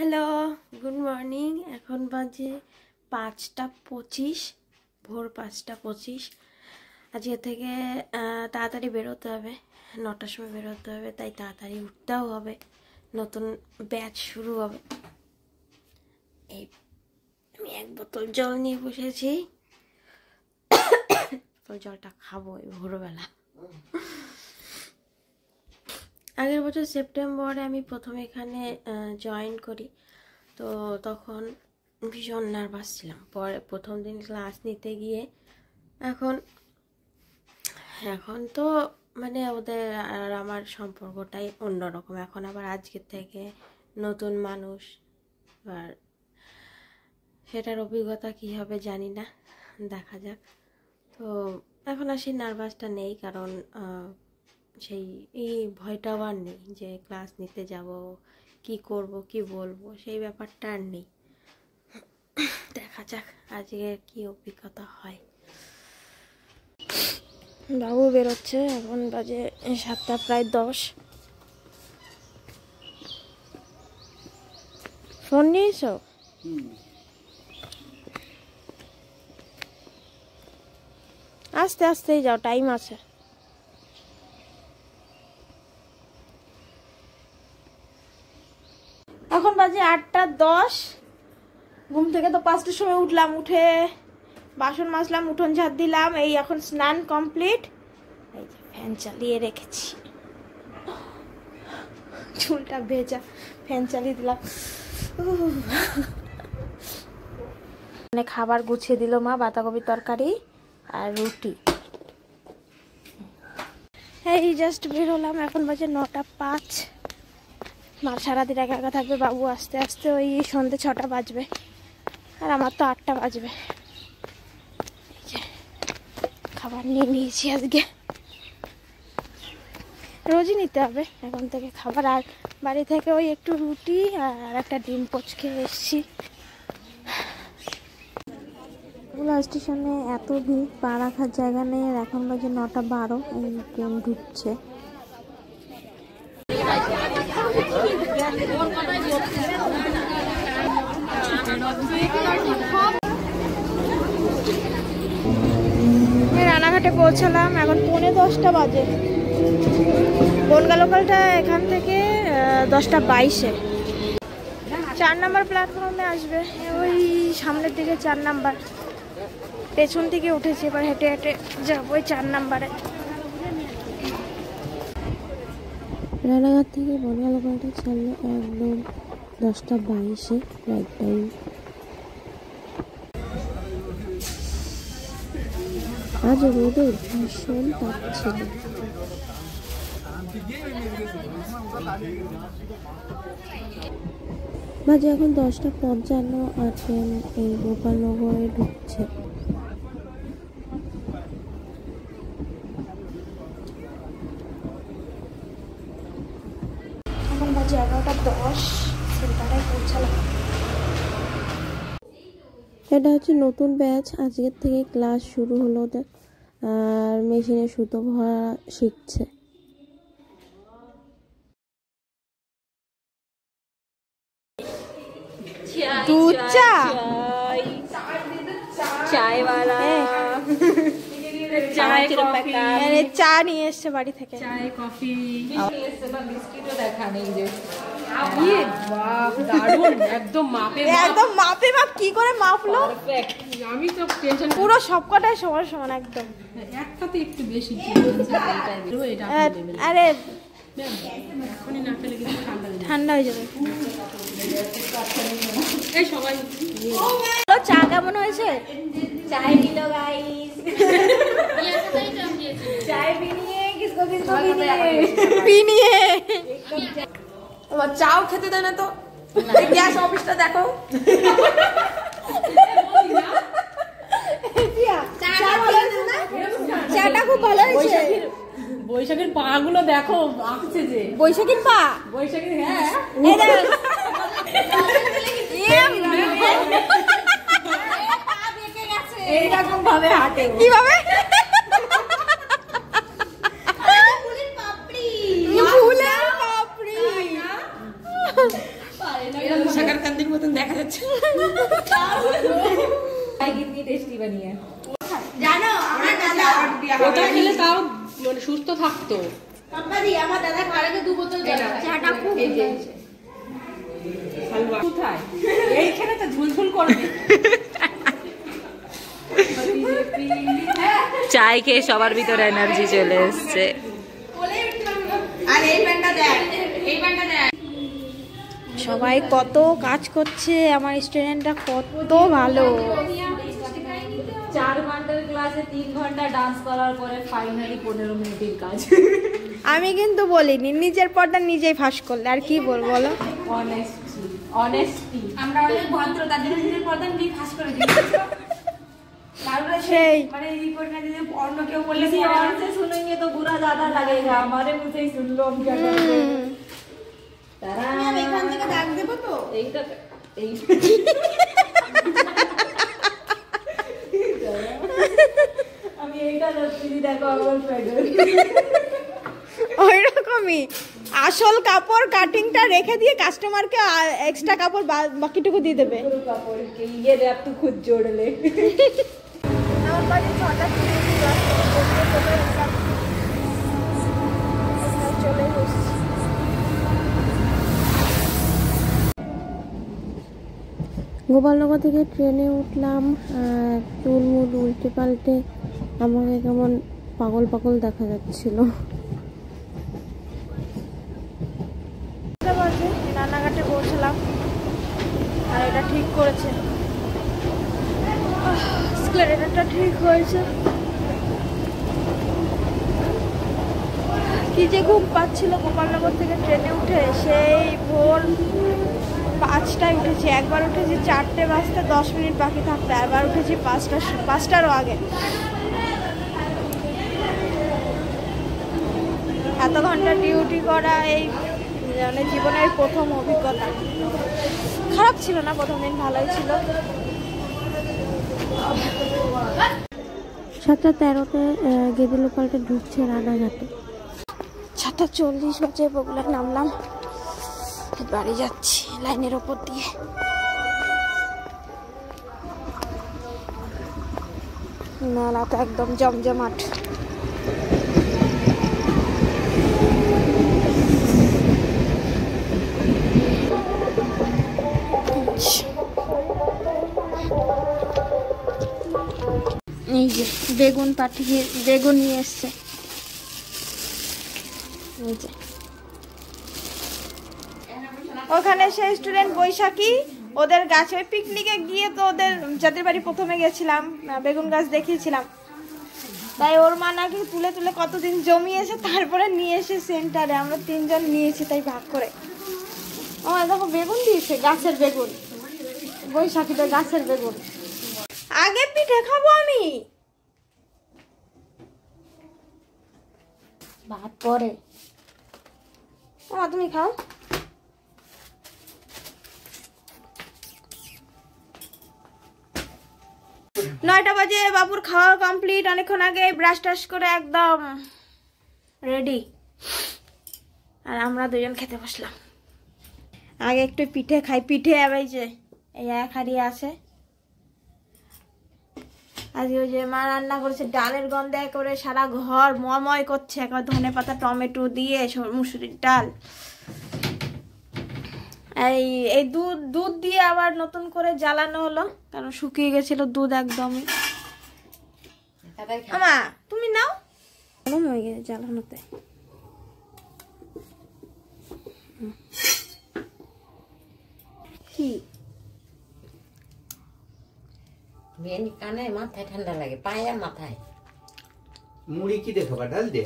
Hello, good morning. এখন বাজে 5:25, ভোর 5:25। আজকে থেকে তাড়াতাড়ি বেরোতে হবে, 9টার সময় বেরোতে হবে, তাই তাড়াতাড়ি উঠতেও হবে। নতুন ব্যাচ শুরু হবে। এই আমি এক বোতল জল নিয়ে বসেছি, জলটা খাবো এই ভোরবেলা। আগের বছর সেপ্টেম্বরে আমি প্রথম এখানে জয়েন করি, তো তখন ভীষণ নার্ভাস ছিলাম। পরে প্রথম দিন ক্লাস নিতে গিয়ে এখন তো মানে ওদের আর আমার সম্পর্কটাই অন্যরকম। এখন আবার আজকের থেকে নতুন মানুষ, আর সেটার অভিজ্ঞতা কী হবে জানি না, দেখা যাক। তো এখন আর সেই নার্ভাসটা নেই, কারণ সেই এই ভয়টাও আর নেই যে ক্লাস নিতে যাব, কি করব কি বলবো, সেই ব্যাপারটা আর নেই। দেখা যাক আজকে কি অভিজ্ঞতা হয়। বাবু বেরোচ্ছে, এখন বাজে 7:10। ফোন নিয়েছো? আস্তে আস্তেই যাও, টাইম আছে। এখন বাজে 8:10। ঘুম থেকে তো 5টার সময় উঠলাম, উঠে বাসন মাজলাম, উঠোন ঝাড় দিলাম, এই এখন স্নান কমপ্লিট। এই যে ফ্যান চালিয়ে রেখেছি, চুলটা ভেজা, ফ্যান চালিয়ে দিলাম। মানে খাবার গুছিয়ে দিল মা, বাঁধাকপির তরকারি আর রুটি। এই জাস্ট বেরোলাম, এখন বাজে 9:05। মা সারাদিন একা একা থাকবে, বাবু আস্তে আস্তে ওই সন্ধ্যে 6টা বাজবে, আর আমার তো 8টা বাজবে। খাবার নিয়ে নিয়েছি আজকে, রোজই নিতে হবে এখন থেকে খাবার। আর বাড়ি থেকে ওই একটু রুটি আর একটা ডিম পোচ খেয়ে এসেছি। স্টেশনে এত ভিড়, পা রাখার জায়গা নেই। আর এখন বাজে 9:12, এই ট্রেন ঢুকছে। রানাঘাটে পৌঁছালাম, এখন 9:10 বাজে। বনগা লোকালটা এখান থেকে 10:22-এ 4 নম্বর প্ল্যাটফর্মে আসবে। ওই সামনের দিকে 4 নাম্বার, পেছন থেকে উঠেছি, এবার হেঁটে হেঁটে যাবো ওই 4 নাম্বারে। রানাঘাট থেকে বনগা লোকালটা ছাড়লো একদম 10:22-এ, রাইট টাইম। আজ রোদের ভীষণ তাপ ছিল। বাজে এখন 10:55, আর ট্রেন এই গোপালনগরে ঢুকছে। এখন বাজে 11:10, সেন্টারে পৌঁছালাম। এটা হচ্ছে নতুন ব্যাচ, আজকের থেকে ক্লাস শুরু হলো ওদের, আর মেশিনে সুতো ভরা শিখছে। দুধ চা, চা নিয়ে এসছে বাড়ি থেকে, কফি, বিস্কিটও দেখা নেই যে। একদম মাপে মাপ কি করে মাপলো? আমি তো টেনশন, পুরো সবকটাই সমান সমান একদম। একটাতে একটু বেশি, আরে এখনই না খেলে কিন্তু ঠান্ডা হয়ে যাবে। এই সবাই চা কেমন হয়েছে? চাय দিলো গাইস, चाय পিনিয়ে किसको किसको পিনিয়ে চাও খেতে দেয় না তো। গ্যাস অফিসটা দেখো, চাটা খুব ভালো হয়েছে। বৈশাখীর পা গুলো দেখো, আঁকছে যে বৈশাখীর পা, বৈশাখীর, হ্যাঁ এইরকম ভাবে হাঁটে, কিভাবে? ফুলের পাপড়ি, শাকারকান্দির মতন দেখা যাচ্ছে। জানো আমার দাদা ওটা খেলে তাও মানে সুস্থ থাকতো। আমার দাদা খারাকে 2 বোতল জল চাটা খুব কোথায় এইখানে তো ঝুলঝুল করবে। চায় খেয়ে সবার ভিতরে এনার্জি চলে এসছে। আর এই প্যান্টটা দেখ, এই প্যান্টটা দেখ। সবাই কত কাজ করছে, আমার স্টুডেন্টরা কত ভালো। 4 ঘন্টার ক্লাসে 3 ঘন্টা ডান্স করার পরে ফাইনালি 15 মিনিটের কাজ। আমি কিন্তু বলিনি, নিজের পর্দা নিজেই ফাঁস করলে আর কি বলবো বলো। অনেস্টি আমরা অনেক ভদ্র, তার জন্য নিজের পর্দা নিজেই ফাঁস করে দিই। তারপরে সেই মানে এই করে না, যদি অন্য কেউ বললে किसी और से सुनेंगे तो बुरा ज्यादा लगेगा, हमारे मुंह से ही सुन लो हम क्या करते हैं। আমি এখান থেকে দাগ দেবো তো। এইটা আমি এইটা রাখছি, দেখো আমার প্যাডেল। ওই রকমই আসল কাপড় কাটিংটা রেখে দিয়ে কাস্টমারকে এক্সট্রা কাপড় বাকিটুকু দিয়ে দেবে। কাপড় के ये रैप तो खुद जोड़ ले। আমার বাড়ি 6টা থেকে ক্লাস চলে এসেছি। গোপালনগর থেকে ট্রেনে উঠলাম, চুলমুল উল্টে পাল্টে আমাকে কেমন পাগল পাগল দেখা যাচ্ছিল। রানাঘাটে পৌঁছলাম আর এটা ঠিক করেছে, স্কেলেটরটা ঠিক হয়েছে। কি যে ঘুম পাচ্ছিল গোপালনগর থেকে ট্রেনে উঠে, সেই ভোর 5টায় উঠেছি। একবার উঠেছি 4টে বাজতে 10 মিনিট বাকি থাকতে, একবার উঠেছি 5টারও আগে। এত ঘন্টা ডিউটি করা এই মানে জীবনের প্রথম অভিজ্ঞতা। খারাপ ছিল না, প্রথম দিন ভালোই ছিল। 7:13-তে গেদে লোকালটা ঢুকছে রানাঘাটে। 7:40 বাজে বগুলায় নামলাম, বাড়ি যাচ্ছি লাইনের ওপর দিয়ে। মেলা তো একদম জমজমাট। এই যে বেগুন নিয়ে এসছে, এই যে ওখানে সেই স্টুডেন্ট বৈশাখী, ওদের গাছে ওই পিকনিকে গিয়ে তো ওদের যাদের বাড়ি প্রথমে গেছিলাম, বেগুন গাছ দেখিয়েছিলাম, তাই ওর মা নাকি তুলে তুলে কতদিন জমিয়েছে, তারপরে নিয়ে এসে সেন্টারে আমরা 3 জন নিয়েছি, তাই ভাগ করে। আমার দেখো বেগুন দিয়েছে, গাছের বেগুন, বৈশাখীতে গাছের বেগুন। আগে পিঠে খাবো আমি, ভাত পরে। মা তুমি খাও। 9টা বাজে বাবুর খাওয়া কমপ্লিট, অনেকক্ষণ আগে ব্রাশ টাশ করে একদম রেডি, আর আমরা 2 জন খেতে বসলাম। আগে একটু পিঠে খাই, পিঠে এই যে এই এক হাড়িয়ে আছে। আজকে ওই যে মা রান্না করেছে, ডালের গন্ধে করে সারা ঘর ময় করছে, একবার ধনেপাতা টমেটো দিয়ে মুসুরির ডাল। এই দুধ দিয়ে আবার নতুন করে জ্বালানো হলো, কারণ শুকিয়ে গেছিল দুধ একদমই। আমা তুমি নাও, হয়ে গেছে জ্বালানোতে। কি মেনি কানে মাথায় ঠান্ডা লাগে, পায়ে আর মাথায়। মুড়ি কি দেখো ডাল দে।